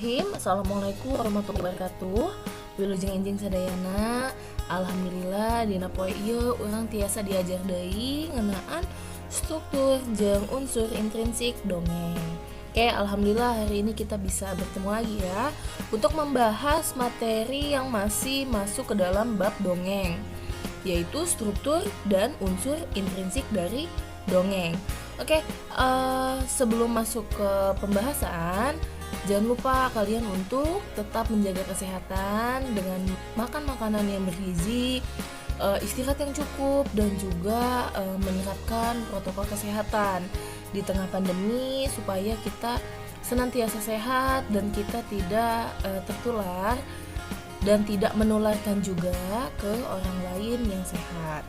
Bismillahirrahmanirrahim. Assalamualaikum warahmatullahi wabarakatuh. Wilujeng enjing sadayana. Alhamdulillah dina poe ieu urang tiasa diajar deui ngeunaan struktur jeung unsur intrinsik dongeng. Oke, alhamdulillah hari ini kita bisa bertemu lagi ya untuk membahas materi yang masih masuk ke dalam bab dongeng, yaitu struktur dan unsur intrinsik dari dongeng. Oke, sebelum masuk ke pembahasan, jangan lupa kalian untuk tetap menjaga kesehatan dengan makan makanan yang bergizi, istirahat yang cukup, dan juga menerapkan protokol kesehatan di tengah pandemi supaya kita senantiasa sehat dan kita tidak tertular dan tidak menularkan juga ke orang lain yang sehat.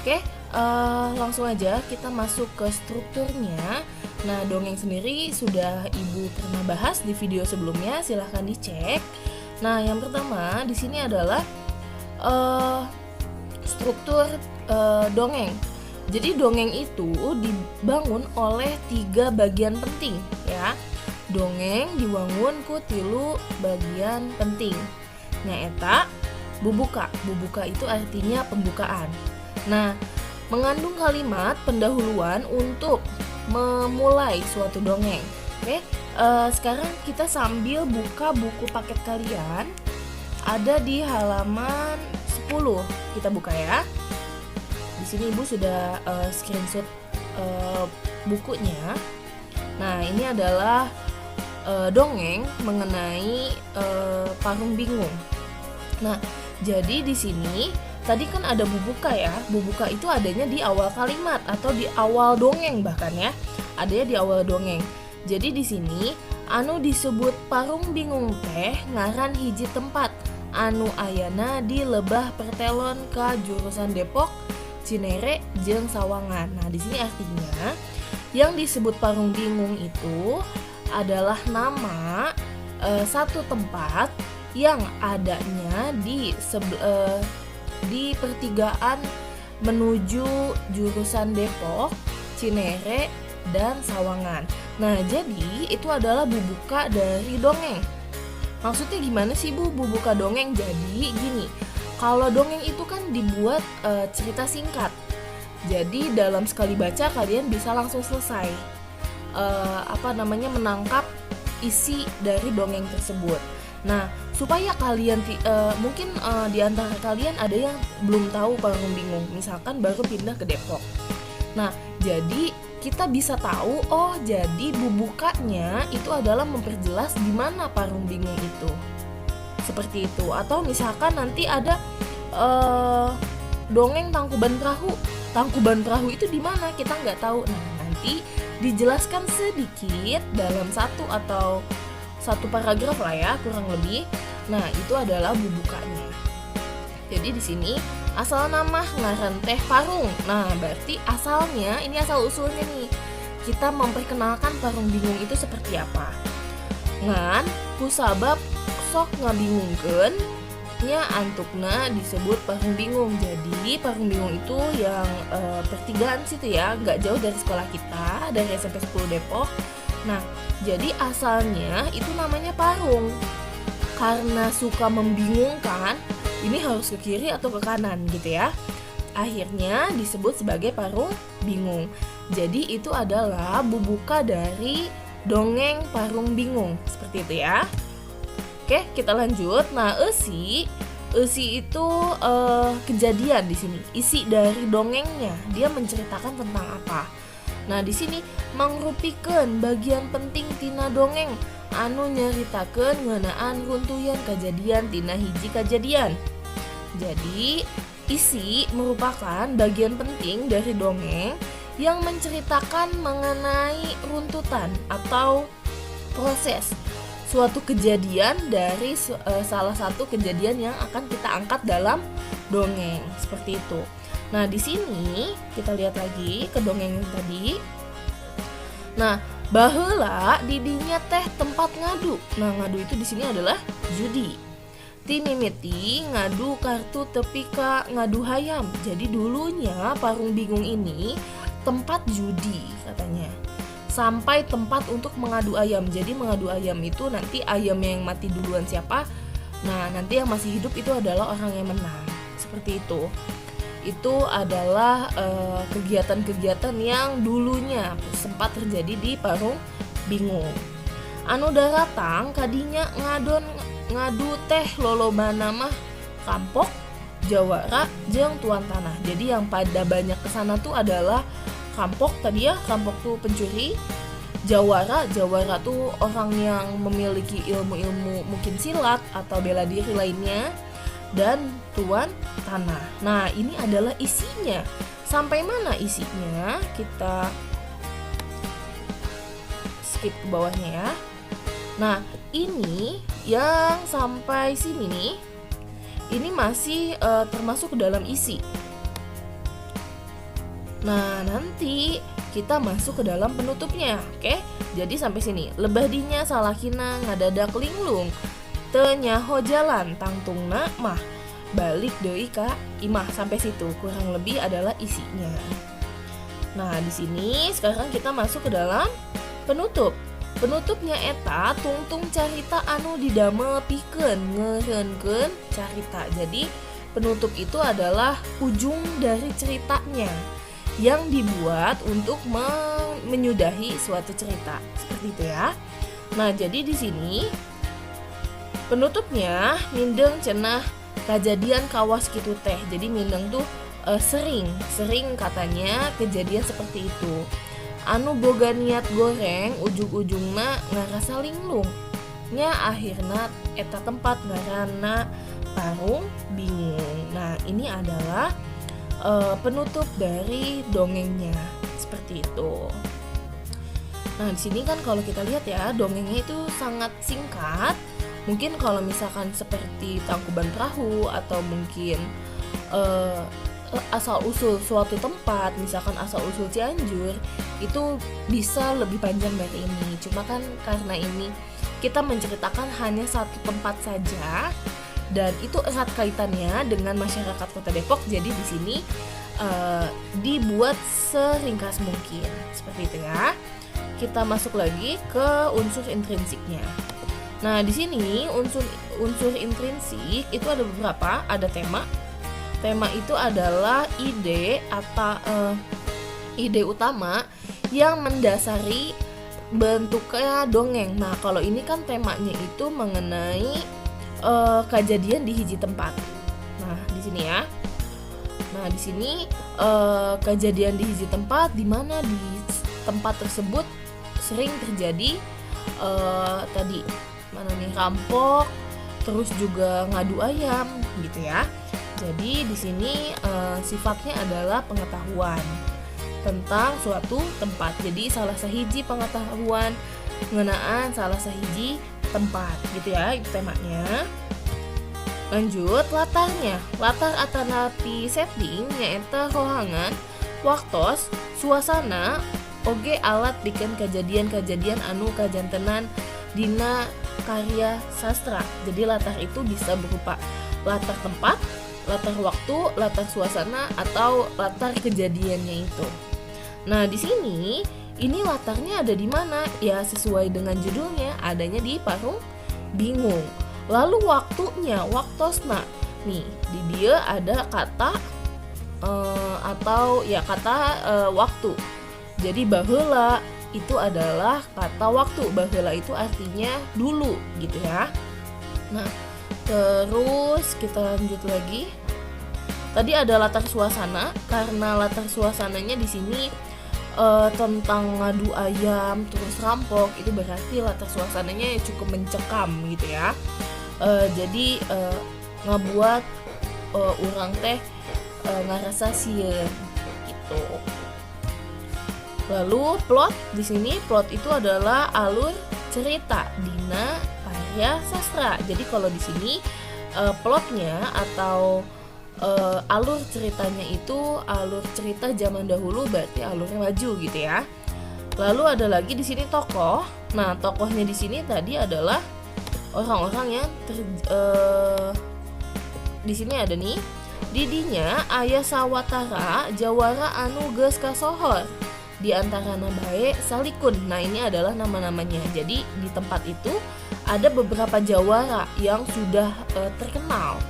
Oke, langsung aja kita masuk ke strukturnya. Nah, dongeng sendiri sudah Ibu pernah bahas di video sebelumnya, silahkan dicek. Nah, yang pertama di sini adalah struktur dongeng. Jadi dongeng itu dibangun oleh 3 bagian penting ya. Dongeng diwangun ku 3 bagian penting. Nyaeta bubuka. Bubuka itu artinya pembukaan. Nah, mengandung kalimat pendahuluan untuk memulai suatu dongeng. Oke, sekarang kita sambil buka buku paket kalian. Ada di halaman 10. Kita buka ya. Di sini Ibu sudah screenshot bukunya. Nah, ini adalah dongeng mengenai parung bingung. Nah, jadi di sini tadi kan ada bubuka ya. Bubuka itu adanya di awal kalimat atau di awal dongeng bahkan ya. Adanya di awal dongeng. Jadi di sini anu disebut parung bingung teh ngaran hiji tempat anu ayana di Lebah Pertelon ka jurusan Depok, Cinere, jeung Sawangan. Nah, di sini artinya yang disebut parung bingung itu adalah nama satu tempat yang adanya di pertigaan menuju jurusan Depok, Cinere, dan Sawangan. Nah, jadi itu adalah bubuka dari dongeng. Maksudnya gimana sih Bu bubuka dongeng? Jadi gini, kalau dongeng itu kan dibuat cerita singkat. Jadi dalam sekali baca kalian bisa langsung selesai menangkap isi dari dongeng tersebut. Nah, supaya kalian mungkin di antara kalian ada yang belum tahu parung bingung, misalkan baru pindah ke Depok. Nah, jadi kita bisa tahu, oh jadi bubukanya itu adalah memperjelas di mana parung bingung itu. Seperti itu. Atau misalkan nanti ada dongeng Tangkuban Perahu. Tangkuban Perahu itu di mana? Kita nggak tahu. Nah, nanti dijelaskan sedikit dalam satu paragraf lah ya, kurang lebih. Nah, itu adalah bubukanya. Jadi di sini asal nama ngaran teh parung. Nah, berarti asalnya, ini asal usulnya nih. Kita memperkenalkan parung bingung itu seperti apa. Ngan kusabab sok ngabingungkeun nya antukna disebut parung bingung. Jadi parung bingung itu yang pertigaan situ ya, nggak jauh dari sekolah kita, dari SMP 10 Depok. Nah, jadi asalnya itu namanya parung. Karena suka membingungkan, ini harus ke kiri atau ke kanan gitu ya. Akhirnya disebut sebagai parung bingung. Jadi itu adalah bubuka dari dongeng parung bingung. Seperti itu ya. Oke, kita lanjut. Nah, eusi itu kejadian di sini. Isi dari dongengnya, dia menceritakan tentang apa. Nah, di sini mangrupikeun bagian penting tina dongeng anu nyaritakeun ngeunaan runtuyan kejadian tina hiji kejadian. Jadi, isi merupakan bagian penting dari dongeng yang menceritakan mengenai runtutan atau proses suatu kejadian dari salah satu kejadian yang akan kita angkat dalam dongeng. Seperti itu. Nah, di sini kita lihat lagi ke dongeng yang tadi. Nah, baheula di dinya teh tempat ngadu. Nah, ngadu itu di sini adalah judi. Ti mimiti ngadu kartu tepi ka ngadu hayam. Jadi dulunya parung bingung ini tempat judi katanya. sampai tempat untuk mengadu ayam. Jadi mengadu ayam itu nanti ayam yang mati duluan siapa, nah nanti yang masih hidup itu adalah orang yang menang. Seperti itu. Itu adalah kegiatan-kegiatan yang dulunya sempat terjadi di Parung Bingung. Anu daratang kadinya ngadu teh lolobana mah kampok, jawara, jeung tuan tanah. Jadi yang pada banyak kesana tuh adalah kampok tadi ya, kampok tuh pencuri, jawara tuh orang yang memiliki ilmu-ilmu mungkin silat atau bela diri lainnya, dan tuan tanah. Nah, ini adalah isinya. Sampai mana isinya? Kita skip ke bawahnya ya. Nah, ini yang sampai sini nih, ini masih termasuk ke dalam isi. Nah, nanti kita masuk ke dalam penutupnya, oke? Jadi sampai sini. Lebadinya salakina ngadadak linglung, teu nyaho jalan tangtungna mah balik deui ka imah. Sampai situ kurang lebih adalah isinya. Nah, di sini sekarang kita masuk ke dalam penutup. Penutupnya eta tungtung carita anu didamel pikeun ngeureunkeun carita. Jadi penutup itu adalah ujung dari ceritanya yang dibuat untuk menyudahi suatu cerita. Seperti itu ya. Nah, jadi di sini penutupnya mindeng cenah kejadian kawas kitu teh. Jadi mindeng tuh sering katanya kejadian seperti itu. Anu boga niat goreng ujung-ujungna ngarasa linglung nya akhirna eta tempat ngaranna Parung Bingung. Nah, ini adalah penutup dari dongengnya seperti itu. Nah, di sini kan kalau kita lihat ya, dongengnya itu sangat singkat. Mungkin kalau misalkan seperti Tangkuban Perahu atau mungkin asal-usul suatu tempat, misalkan asal-usul Cianjur, itu bisa lebih panjang dari ini. Cuma kan karena ini kita menceritakan hanya satu tempat saja dan itu erat kaitannya dengan masyarakat Kota Depok, jadi di sini dibuat seringkas mungkin. Seperti itu ya. Kita masuk lagi ke unsur intrinsiknya. Nah, di sini unsur intrinsik itu ada beberapa, ada tema. Tema itu adalah ide atau ide utama yang mendasari bentuknya dongeng. Nah, kalau ini kan temanya itu mengenai kejadian di hiji tempat. Nah, di sini ya. Nah, di sini kejadian di hiji tempat, di mana di tempat tersebut sering terjadi tadi mana nih, rampok, terus juga ngadu ayam gitu ya. Jadi di sini sifatnya adalah pengetahuan tentang suatu tempat. Jadi salah sahiji pengetahuan ngeunaan salah sahiji tempat gitu ya, itu temanya. Lanjut, latarnya. Latar atanapi setting nyaeta rohangan, waktos, suasana, oge alat bikin kejadian-kejadian anu kajantenan dina karya sastra. Jadi latar itu bisa berupa latar tempat, latar waktu, latar suasana, atau latar kejadiannya itu. Nah, di sini ini latarnya ada di mana? Ya, sesuai dengan judulnya, adanya di Parung Bingung. Lalu waktunya, waktosna. Nih, di dia ada kata atau ya kata waktu. Jadi baheula itu adalah kata waktu. Baheula itu artinya dulu gitu ya. Nah, terus kita lanjut lagi. Tadi ada latar suasana, karena latar suasananya di sini tentang ngadu ayam terus rampok, itu berarti latar suasananya cukup mencekam gitu ya. Jadi ngabuat urang teh ngarasa sieun gitu. Lalu plot, di sini plot itu adalah alur cerita dina karya sastra. Jadi kalau di sini plotnya atau alur ceritanya itu alur cerita zaman dahulu, berarti alurnya maju gitu ya. Lalu ada lagi di sini tokoh. Nah, tokohnya di sini tadi adalah orang-orang yang di sini ada nih. Didinya aya sawatara jawara anu geus kasohor di antara nabae salikun. Nah, ini adalah nama-namanya. Jadi di tempat itu ada beberapa jawara yang sudah terkenal.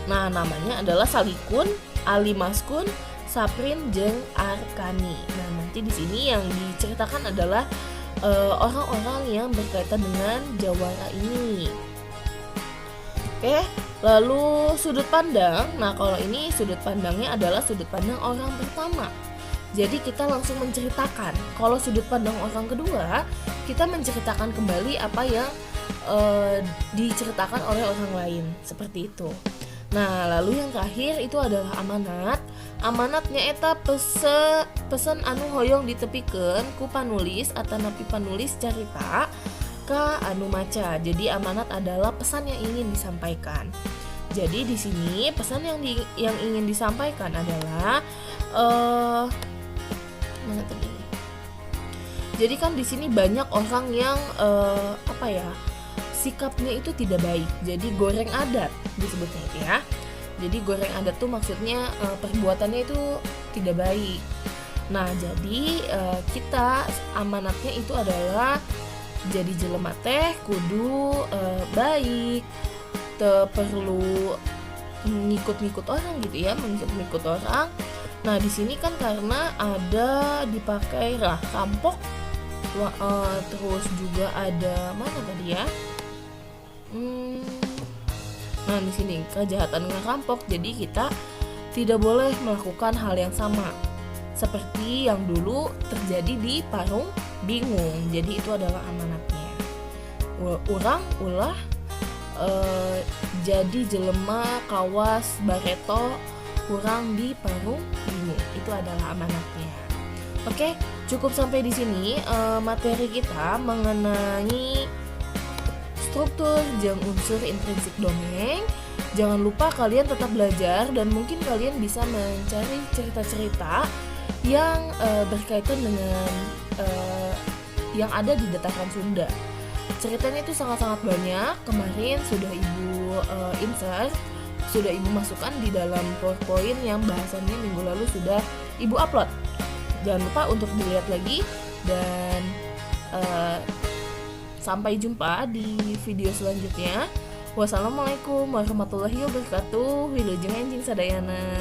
Nah, namanya adalah Salikun, Ali Maskun, Saprin, jeung Arkani. Nah, nanti di sini yang diceritakan adalah orang-orang yang berkaitan dengan jawara ini. Oke, lalu sudut pandang. Nah, kalau ini sudut pandangnya adalah sudut pandang orang pertama. Jadi kita langsung menceritakan. Kalau sudut pandang orang kedua, kita menceritakan kembali apa yang diceritakan oleh orang lain, seperti itu. Nah, lalu yang terakhir itu adalah amanat. Amanatnya eta pesen anu hoyong ditepikeun ku panulis atanapi panulis carita ka anu maca. Jadi amanat adalah pesan yang ingin disampaikan. Jadi di sini pesan yang ingin disampaikan adalah mana tadi? Jadi kan di sini banyak orang yang sikapnya itu tidak baik. Jadi goreng adat disebutnya itu ya. Jadi goreng adat tuh maksudnya perbuatannya itu tidak baik. Nah, jadi kita amanatnya itu adalah jadi jelema teh kudu baik, teu perlu ngikut-ngikut orang gitu ya, mengikut orang. Nah, di sini kan karena ada dipakai rampok, terus juga ada mana tadi ya? Nah, di sini kejahatan ngerampok, jadi kita tidak boleh melakukan hal yang sama seperti yang dulu terjadi di Parung Bingung. Jadi itu adalah amanatnya. Urang ulah jadi jelema kawas bareto kurang di Parung Bingung. Itu adalah amanatnya. Oke, cukup sampai di sini materi kita mengenai struktur jeung unsur intrinsik dongeng. Jangan lupa kalian tetap belajar dan mungkin kalian bisa mencari cerita-cerita yang berkaitan dengan yang ada di dataran Sunda. Ceritanya itu sangat-sangat banyak. Kemarin sudah Ibu insert, sudah Ibu masukkan di dalam PowerPoint yang bahasannya minggu lalu sudah Ibu upload. Jangan lupa untuk dilihat lagi dan sampai jumpa di video selanjutnya. Wassalamualaikum warahmatullahi wabarakatuh. Wilujeng enjing sadayana.